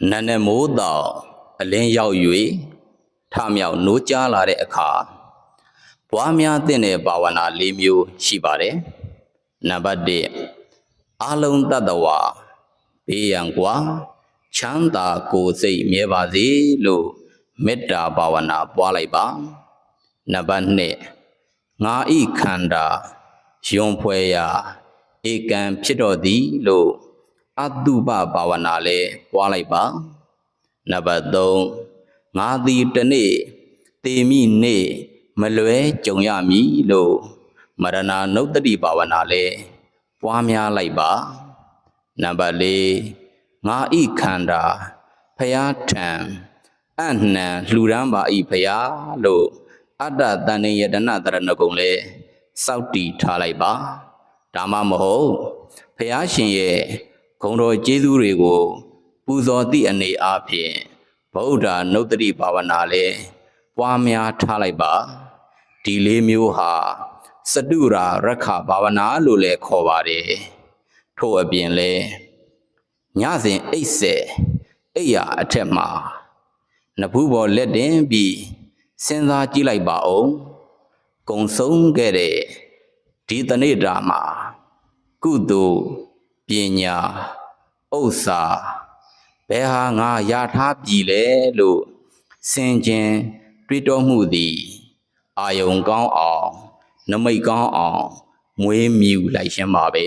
နန်းနဲ့မိုးတောင်အလင်းရောက်၍ထမြောက်နိုးကြားလာတဲ့အခါပွားများတဲ့ဘာဝနာ၄မျိုးရှိပါတယ်။နံပါတ်1အာလုံးတတ္တဝါဘေးရန်ကွာချမ်းသာကိုယ်စိတ်မြဲပါစေလို့မေတ္တာဘာဝနာပွားလိုက်ပါ။နံပါတ်2ငါဤခန္ဓာယွန်ဖွဲရာဧကံဖြစ်တော်သည်လို့အတုပဘာဝနာလည်းပွားလိုက်ပါ။နံပါတ်3ငါသည်တနေ့သေမိနေ့မလွဲကြုံရမည်လို့မရဏနုတ္တိဘာဝနာလည်းပွားများလိုက်ပါ။နံပါတ်4ငါဤခန္ဓာဖယားထံအနှံလှူဒန်းပါဤဖယားလို့အတ္တတန်နေယတနာတရဏဂုံလည်းစောက်တီထားလိုက်ပါ။ဒါမှမဟုတ်ဖယားရှင်ရဲ့ဂုဏ်တော်ကျေးဇူးတွေကိုပူဇော်သည့်အနေအားဖြင့်ဗုဒ္ဓနုတ္တိဘာဝနာလည်းပွားများထားလိုက်ပါဒီ၄မျိုးဟာစတုရာရက္ခဘာဝနာလို့လည်းခေါ်ပါတယ်ထို့အပြင်လည်းညစဉ်အိပ်စေအိယာအထက်မှာနဖူးပေါ်လက်တင်ပြီးစဉ်းစားကြည့်လိုက်ပါဦးကုံဆုံးခဲ့တဲ့ဒီတနေ့တာမှာကုသိုလ်ပညာဥစ္စာဘယ်ဟာငါရထားပြီလဲလို့စင်ကြင်တွေးတောမှုသည်အာယုံကောင်းအောင်နမိတ်ကောင်းအောင်မွေးမြူလိုက်ရှင်ပါပဲ